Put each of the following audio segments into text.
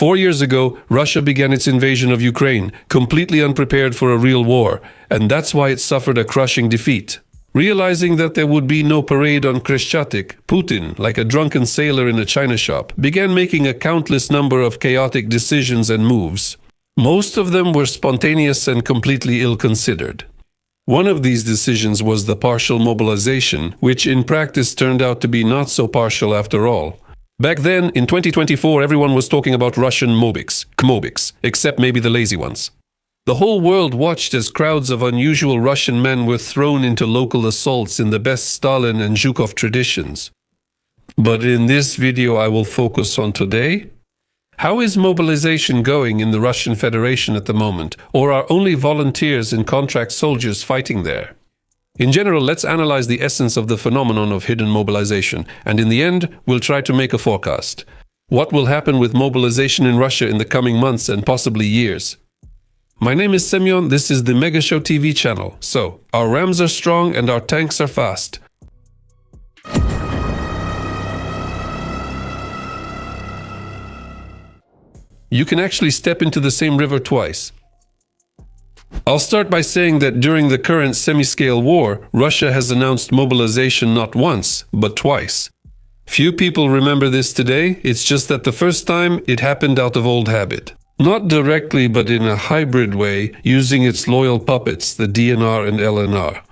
4 years ago, Russia began its invasion of Ukraine, completely unprepared for a real war, and that's why it suffered a crushing defeat. Realizing that there would be no parade on Krещатик, Putin, like a drunken sailor in a china shop, began making a countless number of chaotic decisions and moves. Most of them were spontaneous and completely ill-considered. One of these decisions was the partial mobilization, which in practice turned out to be not so partial after all. Back then, in 2024, everyone was talking about Russian mobiks, kmobiks, except maybe the lazy ones. The whole world watched as crowds of unusual Russian men were thrown into local assaults in the best Stalin and Zhukov traditions. But in this video I will focus on today. How is mobilization going in the Russian Federation at the moment, or are only volunteers and contract soldiers fighting there? In general, let's analyze the essence of the phenomenon of hidden mobilization, and in the end, we'll try to make a forecast. What will happen with mobilization in Russia in the coming months and possibly years? My name is Semyon, this is the Mega Show TV channel. So, our rams are strong and our tanks are fast. You can actually step into the same river twice. I'll start by saying that during the current semi-scale war, Russia has announced mobilization not once, but twice. Few people remember this today, it's just that the first time it happened out of old habit. Not directly, but in a hybrid way, using its loyal puppets, the DNR and LNR.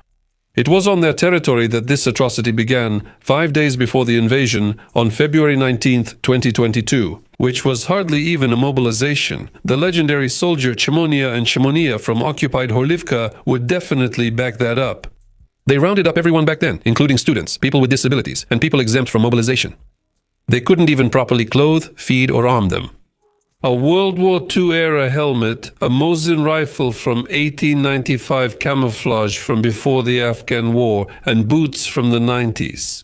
It was on their territory that this atrocity began, 5 days before the invasion, on February 19, 2022, which was hardly even a mobilization. The legendary soldier Chemonia and Chemonia from occupied Horlivka would definitely back that up. They rounded up everyone back then, including students, people with disabilities, and people exempt from mobilization. They couldn't even properly clothe, feed, or arm them. A World War II-era helmet, a Mosin rifle from 1895 camouflage from before the Afghan War, and boots from the 90s.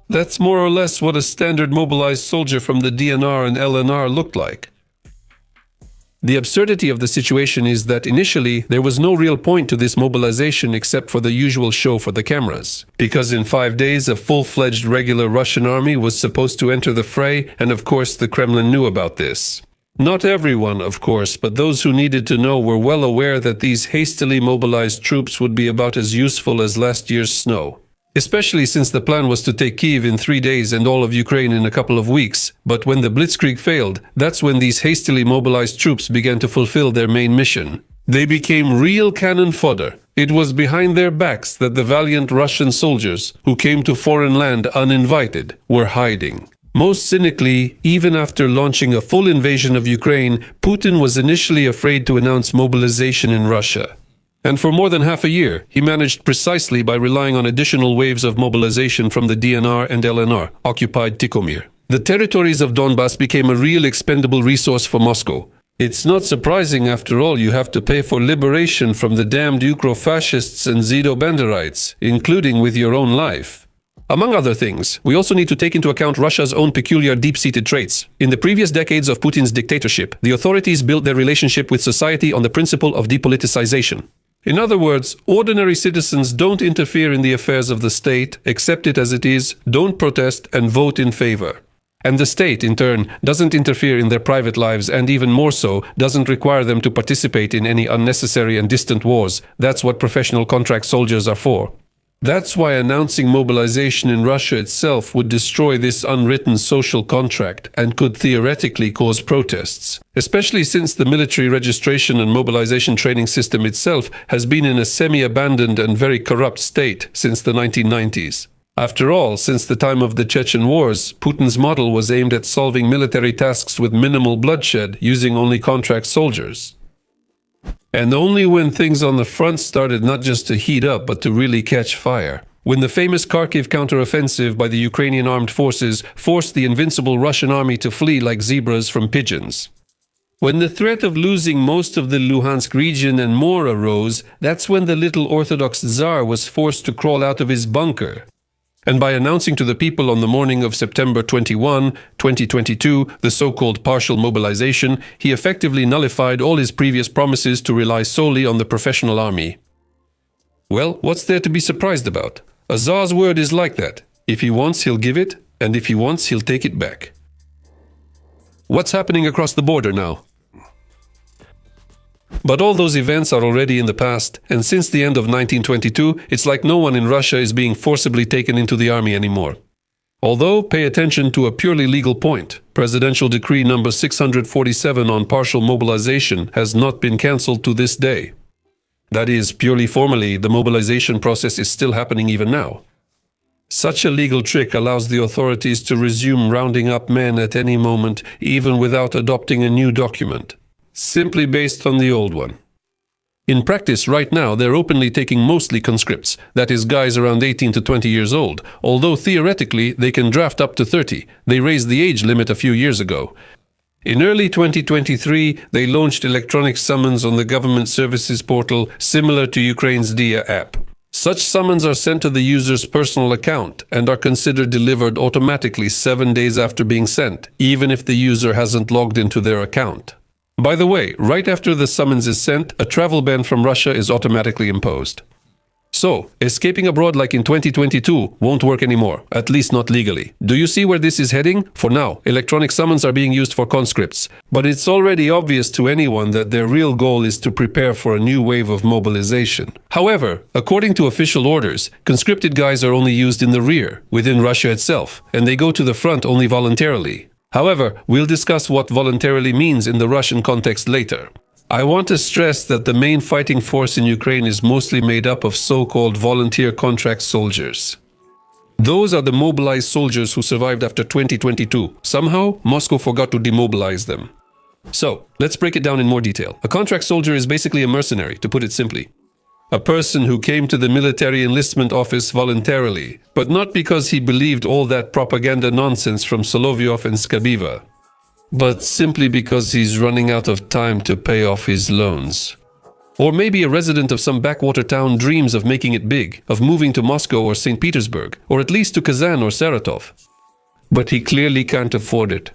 That's more or less what a standard mobilized soldier from the DNR and LNR looked like. The absurdity of the situation is that initially there was no real point to this mobilization except for the usual show for the cameras. Because in 5 days a full-fledged regular Russian army was supposed to enter the fray, and of course the Kremlin knew about this. Not everyone, of course, but those who needed to know were well aware that these hastily mobilized troops would be about as useful as last year's snow. Especially since the plan was to take Kyiv in 3 days and all of Ukraine in a couple of weeks. But when the blitzkrieg failed, that's when these hastily mobilized troops began to fulfill their main mission. They became real cannon fodder. It was behind their backs that the valiant Russian soldiers, who came to foreign land uninvited, were hiding. Most cynically, even after launching a full invasion of Ukraine, Putin was initially afraid to announce mobilization in Russia. And for more than half a year, he managed precisely by relying on additional waves of mobilization from the DNR and LNR, occupied Tikhomir. The territories of Donbass became a real expendable resource for Moscow. It's not surprising, after all, you have to pay for liberation from the damned Ukro-fascists and Zido-Banderites, including with your own life. Among other things, we also need to take into account Russia's own peculiar deep-seated traits. In the previous decades of Putin's dictatorship, the authorities built their relationship with society on the principle of depoliticization. In other words, ordinary citizens don't interfere in the affairs of the state, accept it as it is, don't protest, and vote in favor. And the state, in turn, doesn't interfere in their private lives and, even more so, doesn't require them to participate in any unnecessary and distant wars. That's what professional contract soldiers are for. That's why announcing mobilization in Russia itself would destroy this unwritten social contract and could theoretically cause protests, especially since the military registration and mobilization training system itself has been in a semi-abandoned and very corrupt state since the 1990s. After all, since the time of the Chechen Wars, Putin's model was aimed at solving military tasks with minimal bloodshed, using only contract soldiers. And only when things on the front started not just to heat up, but to really catch fire. When the famous Kharkiv counteroffensive by the Ukrainian armed forces forced the invincible Russian army to flee like zebras from pigeons. When the threat of losing most of the Luhansk region and more arose, that's when the little Orthodox Tsar was forced to crawl out of his bunker. And by announcing to the people on the morning of September 21, 2022, the so-called partial mobilization, he effectively nullified all his previous promises to rely solely on the professional army. Well, what's there to be surprised about? A Tsar's word is like that. If he wants, he'll give it, and if he wants, he'll take it back. What's happening across the border now? But all those events are already in the past, and since the end of 1922, it's like no one in Russia is being forcibly taken into the army anymore. Although, pay attention to a purely legal point. Presidential Decree number 647 on partial mobilization has not been cancelled to this day. That is, purely formally, the mobilization process is still happening even now. Such a legal trick allows the authorities to resume rounding up men at any moment, even without adopting a new document, simply based on the old one. In practice, right now, they're openly taking mostly conscripts, that is, guys around 18 to 20 years old, although theoretically they can draft up to 30. They raised the age limit a few years ago. In early 2023, they launched electronic summons on the government services portal, similar to Ukraine's DIA app. Such summons are sent to the user's personal account and are considered delivered automatically 7 days after being sent, even if the user hasn't logged into their account. By the way, right after the summons is sent, a travel ban from Russia is automatically imposed. So, escaping abroad like in 2022 won't work anymore, at least not legally. Do you see where this is heading? For now, electronic summons are being used for conscripts. But it's already obvious to anyone that their real goal is to prepare for a new wave of mobilization. However, according to official orders, conscripted guys are only used in the rear, within Russia itself, and they go to the front only voluntarily. However, we'll discuss what voluntarily means in the Russian context later. I want to stress that the main fighting force in Ukraine is mostly made up of so-called volunteer contract soldiers. Those are the mobilized soldiers who survived after 2022. Somehow, Moscow forgot to demobilize them. So, let's break it down in more detail. A contract soldier is basically a mercenary, to put it simply. A person who came to the military enlistment office voluntarily, but not because he believed all that propaganda nonsense from Solovyov and Skabiva, but simply because he's running out of time to pay off his loans. Or maybe a resident of some backwater town dreams of making it big, of moving to Moscow or St. Petersburg, or at least to Kazan or Saratov. But he clearly can't afford it.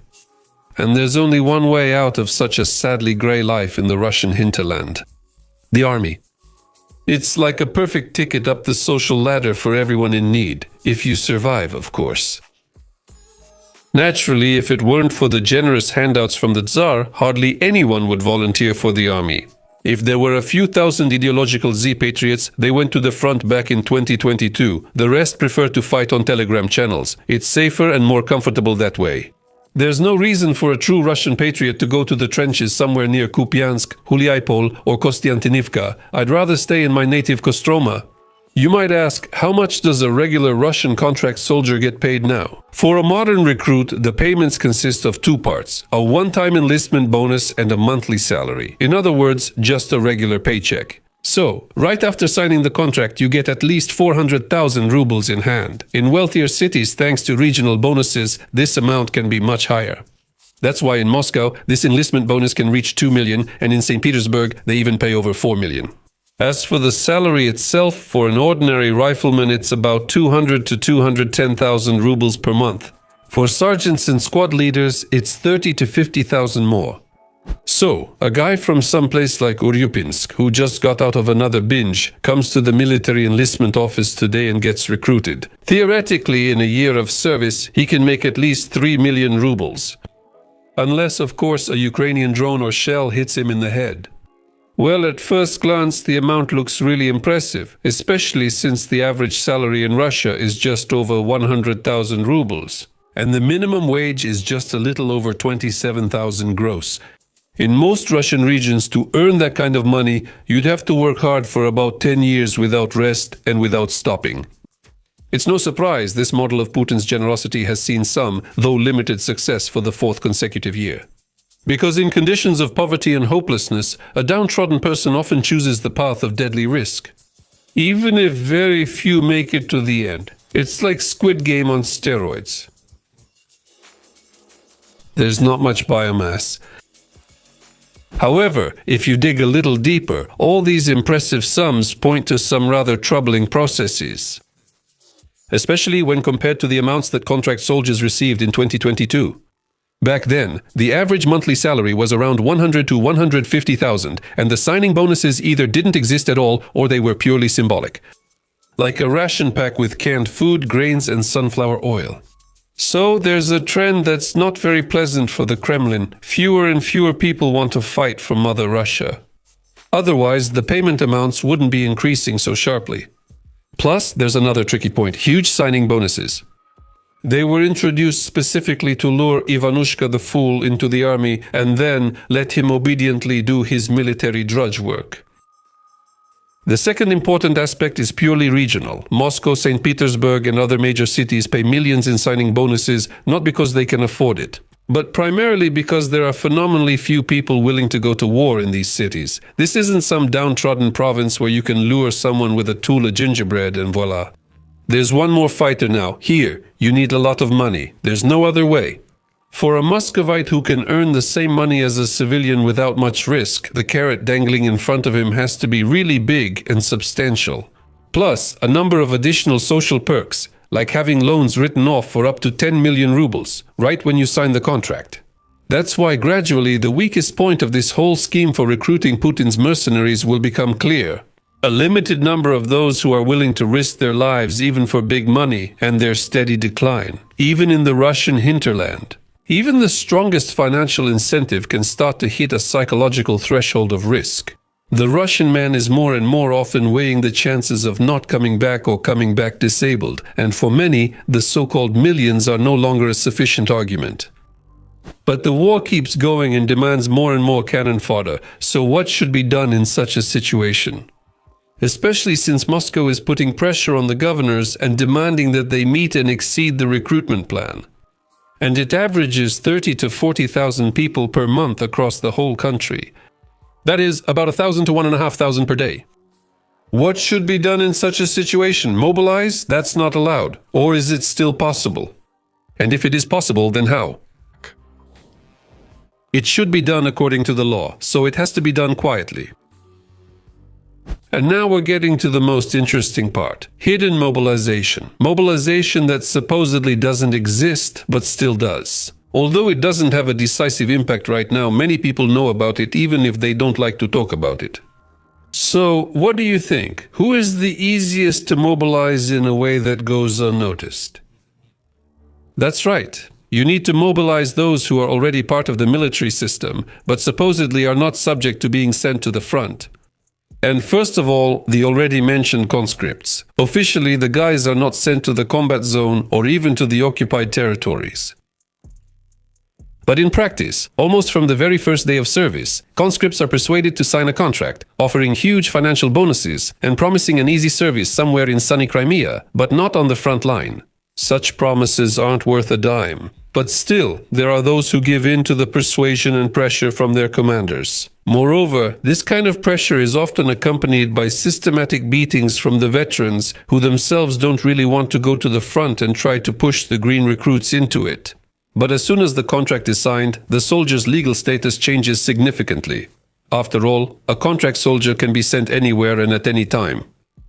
And there's only one way out of such a sadly grey life in the Russian hinterland: the army. It's like a perfect ticket up the social ladder for everyone in need, if you survive, of course. Naturally, if it weren't for the generous handouts from the Tsar, hardly anyone would volunteer for the army. If there were a few thousand ideological Z-patriots, they went to the front back in 2022. The rest prefer to fight on Telegram channels. It's safer and more comfortable that way. There's no reason for a true Russian patriot to go to the trenches somewhere near Kupiansk, Huliaipol, or Kostiantynivka. I'd rather stay in my native Kostroma. You might ask, how much does a regular Russian contract soldier get paid now? For a modern recruit, the payments consist of two parts: a one-time enlistment bonus and a monthly salary. In other words, just a regular paycheck. So, right after signing the contract, you get at least 400,000 rubles in hand. In wealthier cities, thanks to regional bonuses, this amount can be much higher. That's why in Moscow, this enlistment bonus can reach 2 million, and in St. Petersburg, they even pay over 4 million. As for the salary itself, for an ordinary rifleman, it's about 200 to 210,000 rubles per month. For sergeants and squad leaders, it's 30 to 50,000 more. So, a guy from someplace like Uryupinsk, who just got out of another binge, comes to the military enlistment office today and gets recruited. Theoretically, in a year of service, he can make at least 3 million rubles. Unless, of course, a Ukrainian drone or shell hits him in the head. Well, at first glance, the amount looks really impressive, especially since the average salary in Russia is just over 100,000 rubles, and the minimum wage is just a little over 27,000 gross. In most Russian regions, to earn that kind of money, you'd have to work hard for about 10 years without rest and without stopping. It's no surprise this model of Putin's generosity has seen some, though limited, success for the fourth consecutive year. Because in conditions of poverty and hopelessness, a downtrodden person often chooses the path of deadly risk. Even if very few make it to the end. It's like Squid Game on steroids. There's not much biomass. However, if you dig a little deeper, all these impressive sums point to some rather troubling processes. Especially when compared to the amounts that contract soldiers received in 2022. Back then, the average monthly salary was around 100 to 150,000, and the signing bonuses either didn't exist at all or they were purely symbolic. Like a ration pack with canned food, grains, and sunflower oil. So there's a trend that's not very pleasant for the Kremlin. Fewer and fewer people want to fight for Mother Russia. Otherwise, the payment amounts wouldn't be increasing so sharply. Plus, there's another tricky point: huge signing bonuses. They were introduced specifically to lure Ivanushka the Fool into the army and then let him obediently do his military drudge work. The second important aspect is purely regional. Moscow, St. Petersburg, and other major cities pay millions in signing bonuses, not because they can afford it, but primarily because there are phenomenally few people willing to go to war in these cities. This isn't some downtrodden province where you can lure someone with a tool of gingerbread and voila. There's one more fighter now. Here, you need a lot of money. There's no other way. For a Muscovite who can earn the same money as a civilian without much risk, the carrot dangling in front of him has to be really big and substantial. Plus, a number of additional social perks, like having loans written off for up to 10 million rubles, right when you sign the contract. That's why gradually the weakest point of this whole scheme for recruiting Putin's mercenaries will become clear. A limited number of those who are willing to risk their lives even for big money and their steady decline, even in the Russian hinterland. Even the strongest financial incentive can start to hit a psychological threshold of risk. The Russian man is more and more often weighing the chances of not coming back or coming back disabled, and for many, the so-called millions are no longer a sufficient argument. But the war keeps going and demands more and more cannon fodder, so what should be done in such a situation? Especially since Moscow is putting pressure on the governors and demanding that they meet and exceed the recruitment plan. And it averages 30 to 40,000 people per month across the whole country. That is about 1,000 to 1,500 per day. What should be done in such a situation? Mobilize? That's not allowed. Or is it still possible? And if it is possible, then how? It should be done according to the law, so it has to be done quietly. And now we're getting to the most interesting part: hidden mobilization. Mobilization that supposedly doesn't exist, but still does. Although it doesn't have a decisive impact right now, many people know about it even if they don't like to talk about it. So, what do you think? Who is the easiest to mobilize in a way that goes unnoticed? That's right. You need to mobilize those who are already part of the military system, but supposedly are not subject to being sent to the front. And first of all, the already mentioned conscripts. Officially, the guys are not sent to the combat zone or even to the occupied territories. But in practice, almost from the very first day of service, conscripts are persuaded to sign a contract, offering huge financial bonuses and promising an easy service somewhere in sunny Crimea, but not on the front line. Such promises aren't worth a dime. But still, there are those who give in to the persuasion and pressure from their commanders. Moreover, this kind of pressure is often accompanied by systematic beatings from the veterans who themselves don't really want to go to the front and try to push the green recruits into it. But as soon as the contract is signed, the soldier's legal status changes significantly. After all, a contract soldier can be sent anywhere and at any time.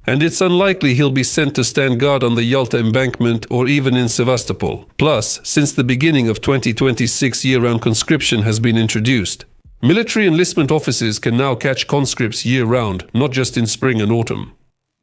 And it's unlikely he'll be sent to stand guard on the Yalta embankment or even in Sevastopol. Plus, since the beginning of 2026, year-round conscription has been introduced. Military enlistment offices can now catch conscripts year-round, not just in spring and autumn.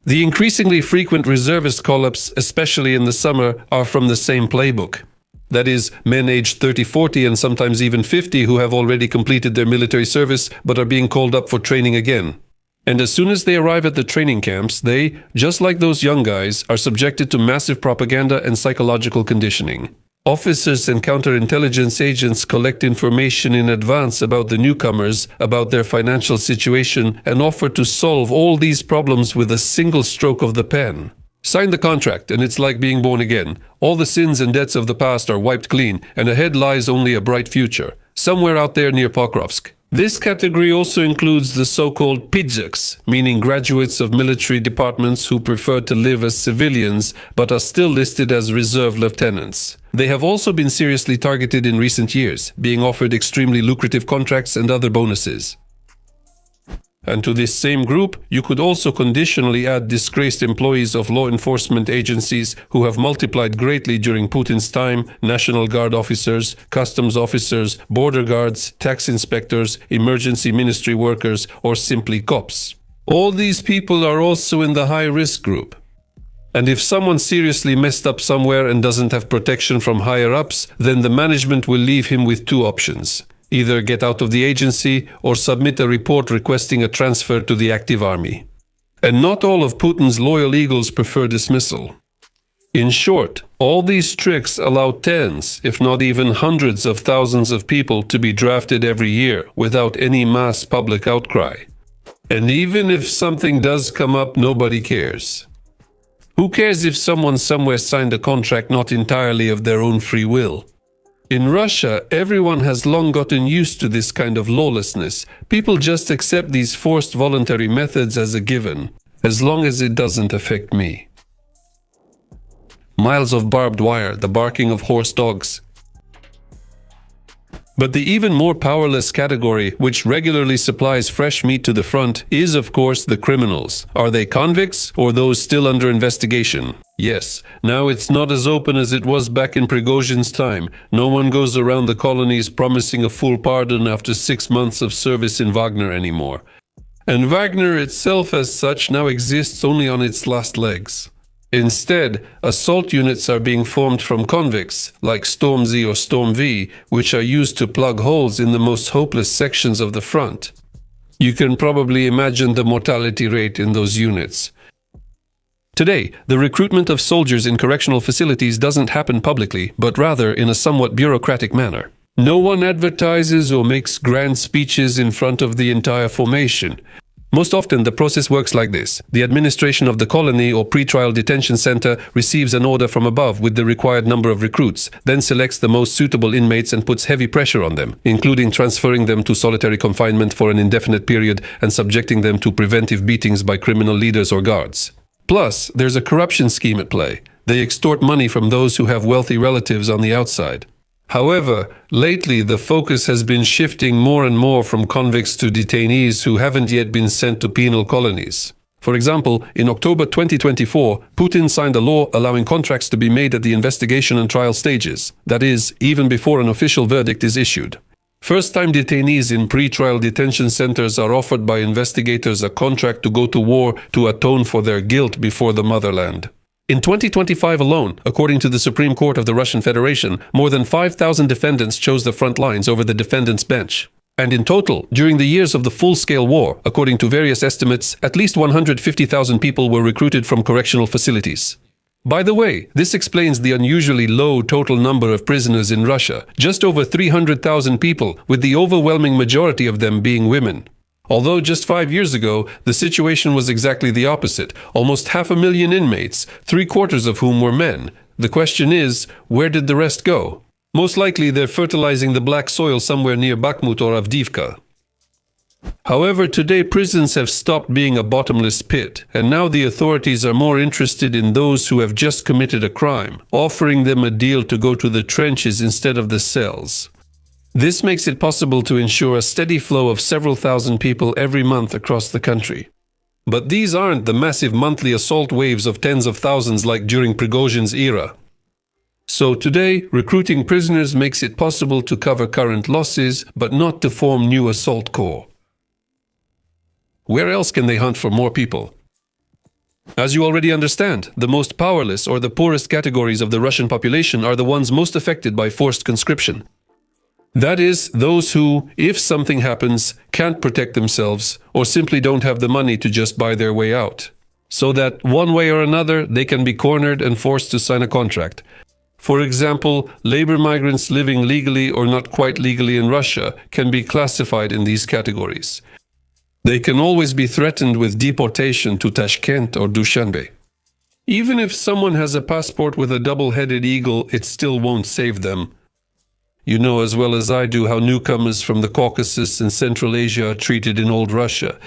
The increasingly frequent reservist call-ups, especially in the summer, are from the same playbook. That is, men aged 30, 40 and sometimes even 50 who have already completed their military service but are being called up for training again. And as soon as they arrive at the training camps, they, just like those young guys, are subjected to massive propaganda and psychological conditioning. Officers and counterintelligence agents collect information in advance about the newcomers, about their financial situation, and offer to solve all these problems with a single stroke of the pen. Sign the contract, and it's like being born again. All the sins and debts of the past are wiped clean, and ahead lies only a bright future, somewhere out there near Pokrovsk. This category also includes the so-called pidzaks, meaning graduates of military departments who prefer to live as civilians but are still listed as reserve lieutenants. They have also been seriously targeted in recent years, being offered extremely lucrative contracts and other bonuses. And to this same group, you could also conditionally add disgraced employees of law enforcement agencies who have multiplied greatly during Putin's time: National Guard officers, customs officers, border guards, tax inspectors, emergency ministry workers, or simply cops. All these people are also in the high-risk group. And if someone seriously messed up somewhere and doesn't have protection from higher ups, then the management will leave him with two options. Either get out of the agency or submit a report requesting a transfer to the active army. And not all of Putin's loyal eagles prefer dismissal. In short, all these tricks allow tens, if not even hundreds of thousands of people to be drafted every year without any mass public outcry. And even if something does come up, nobody cares. Who cares if someone somewhere signed a contract not entirely of their own free will? In Russia, everyone has long gotten used to this kind of lawlessness. People just accept these forced voluntary methods as a given, as long as it doesn't affect me. Miles of barbed wire, the barking of horse dogs. But the even more powerless category, which regularly supplies fresh meat to the front, is of course the criminals. Are they convicts or those still under investigation? Yes, now it's not as open as it was back in Prigozhin's time. No one goes around the colonies promising a full pardon after 6 months of service in Wagner anymore. And Wagner itself as such now exists only on its last legs. Instead, assault units are being formed from convicts, like Storm Z or Storm V, which are used to plug holes in the most hopeless sections of the front. You can probably imagine the mortality rate in those units. Today, the recruitment of soldiers in correctional facilities doesn't happen publicly, but rather in a somewhat bureaucratic manner. No one advertises or makes grand speeches in front of the entire formation. Most often, the process works like this. The administration of the colony or pretrial detention center receives an order from above with the required number of recruits, then selects the most suitable inmates and puts heavy pressure on them, including transferring them to solitary confinement for an indefinite period and subjecting them to preventive beatings by criminal leaders or guards. Plus, there's a corruption scheme at play. They extort money from those who have wealthy relatives on the outside. However, lately the focus has been shifting more and more from convicts to detainees who haven't yet been sent to penal colonies. For example, in October 2024, Putin signed a law allowing contracts to be made at the investigation and trial stages, that is, even before an official verdict is issued. First-time detainees in pre-trial detention centers are offered by investigators a contract to go to war to atone for their guilt before the motherland. In 2025 alone, according to the Supreme Court of the Russian Federation, more than 5,000 defendants chose the front lines over the defendants' bench. And in total, during the years of the full-scale war, according to various estimates, at least 150,000 people were recruited from correctional facilities. By the way, this explains the unusually low total number of prisoners in Russia, just over 300,000 people, with the overwhelming majority of them being women. Although just 5 years ago, the situation was exactly the opposite. Almost 500,000 inmates, 3/4 of whom were men. The question is, where did the rest go? Most likely they're fertilizing the black soil somewhere near Bakhmut or Avdiivka. However, today prisons have stopped being a bottomless pit, and now the authorities are more interested in those who have just committed a crime, offering them a deal to go to the trenches instead of the cells. This makes it possible to ensure a steady flow of several thousand people every month across the country. But these aren't the massive monthly assault waves of tens of thousands like during Prigozhin's era. So today, recruiting prisoners makes it possible to cover current losses, but not to form new assault corps. Where else can they hunt for more people? As you already understand, the most powerless or the poorest categories of the Russian population are the ones most affected by forced conscription. That is, those who, if something happens, can't protect themselves or simply don't have the money to just buy their way out. So that, one way or another, they can be cornered and forced to sign a contract. For example, labor migrants living legally or not quite legally in Russia can be classified in these categories. They can always be threatened with deportation to Tashkent or Dushanbe. Even if someone has a passport with a double-headed eagle, it still won't save them. You know as well as I do how newcomers from the Caucasus and Central Asia are treated in old Russia.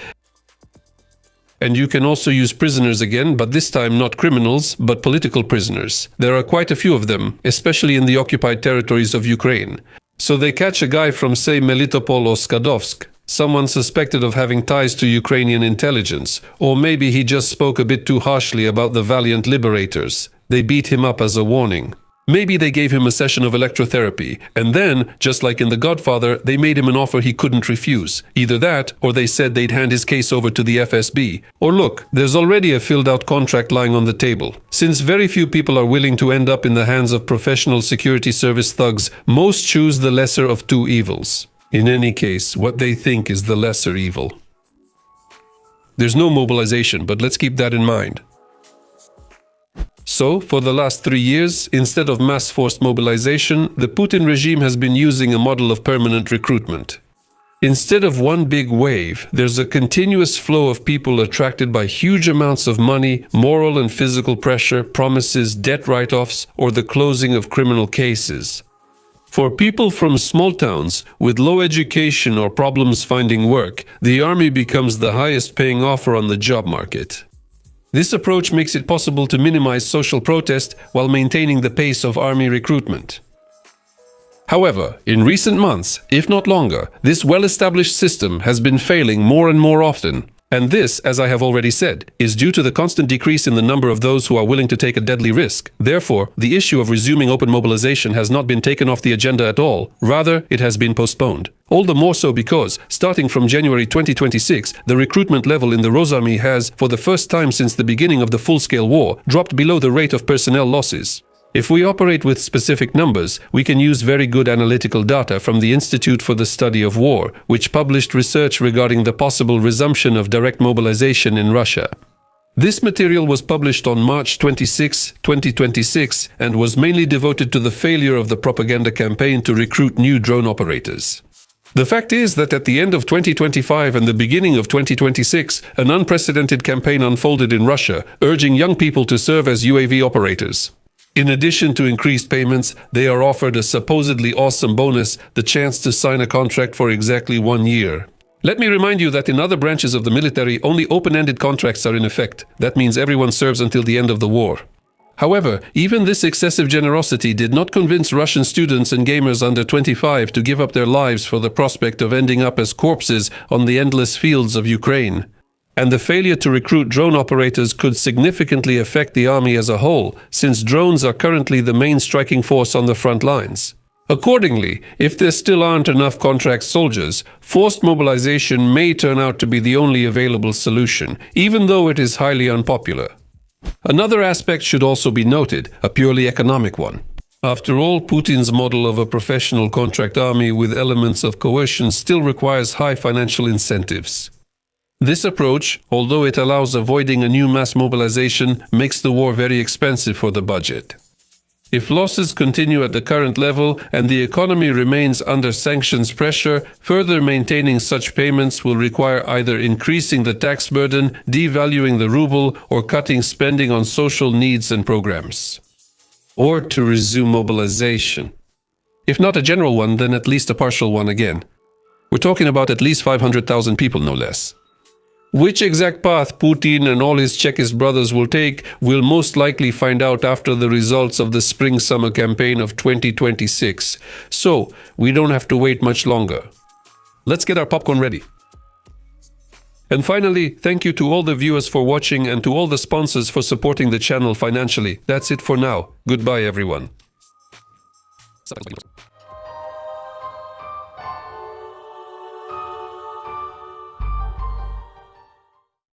And you can also use prisoners again, but this time not criminals, but political prisoners. There are quite a few of them, especially in the occupied territories of Ukraine. So they catch a guy from, say, Melitopol or Skadovsk, someone suspected of having ties to Ukrainian intelligence, or maybe he just spoke a bit too harshly about the valiant liberators. They beat him up as a warning. Maybe they gave him a session of electrotherapy, and then, just like in The Godfather, they made him an offer he couldn't refuse. Either that, or they said they'd hand his case over to the FSB. Or look, there's already a filled-out contract lying on the table. Since very few people are willing to end up in the hands of professional security service thugs, most choose the lesser of two evils. In any case, what they think is the lesser evil. There's no mobilization, but let's keep that in mind. So, for the last 3 years, instead of mass forced mobilization, the Putin regime has been using a model of permanent recruitment. Instead of one big wave, there's a continuous flow of people attracted by huge amounts of money, moral and physical pressure, promises, debt write-offs, or the closing of criminal cases. For people from small towns with low education or problems finding work, the army becomes the highest paying offer on the job market. This approach makes it possible to minimize social protest while maintaining the pace of army recruitment. However, in recent months, if not longer, this well-established system has been failing more and more often. And this, as I have already said, is due to the constant decrease in the number of those who are willing to take a deadly risk. Therefore, the issue of resuming open mobilization has not been taken off the agenda at all. Rather, it has been postponed. All the more so because, starting from January 2026, the recruitment level in the Rosarmy has, for the first time since the beginning of the full-scale war, dropped below the rate of personnel losses. If we operate with specific numbers, we can use very good analytical data from the Institute for the Study of War, which published research regarding the possible resumption of direct mobilization in Russia. This material was published on March 26, 2026, and was mainly devoted to the failure of the propaganda campaign to recruit new drone operators. The fact is that at the end of 2025 and the beginning of 2026, an unprecedented campaign unfolded in Russia, urging young people to serve as UAV operators. In addition to increased payments, they are offered a supposedly awesome bonus, the chance to sign a contract for exactly 1 year. Let me remind you that in other branches of the military, only open-ended contracts are in effect. That means everyone serves until the end of the war. However, even this excessive generosity did not convince Russian students and gamers under 25 to give up their lives for the prospect of ending up as corpses on the endless fields of Ukraine. And the failure to recruit drone operators could significantly affect the army as a whole, since drones are currently the main striking force on the front lines. Accordingly, if there still aren't enough contract soldiers, forced mobilization may turn out to be the only available solution, even though it is highly unpopular. Another aspect should also be noted, a purely economic one. After all, Putin's model of a professional contract army with elements of coercion still requires high financial incentives. This approach, although it allows avoiding a new mass mobilization, makes the war very expensive for the budget. If losses continue at the current level and the economy remains under sanctions pressure, further maintaining such payments will require either increasing the tax burden, devaluing the ruble, or cutting spending on social needs and programs. Or to resume mobilization. If not a general one, then at least a partial one again. We're talking about at least 500,000 people, no less. Which exact path Putin and all his Chekist brothers will take, we'll most likely find out after the results of the spring-summer campaign of 2026. So, we don't have to wait much longer. Let's get our popcorn ready. And finally, thank you to all the viewers for watching and to all the sponsors for supporting the channel financially. That's it for now. Goodbye, everyone.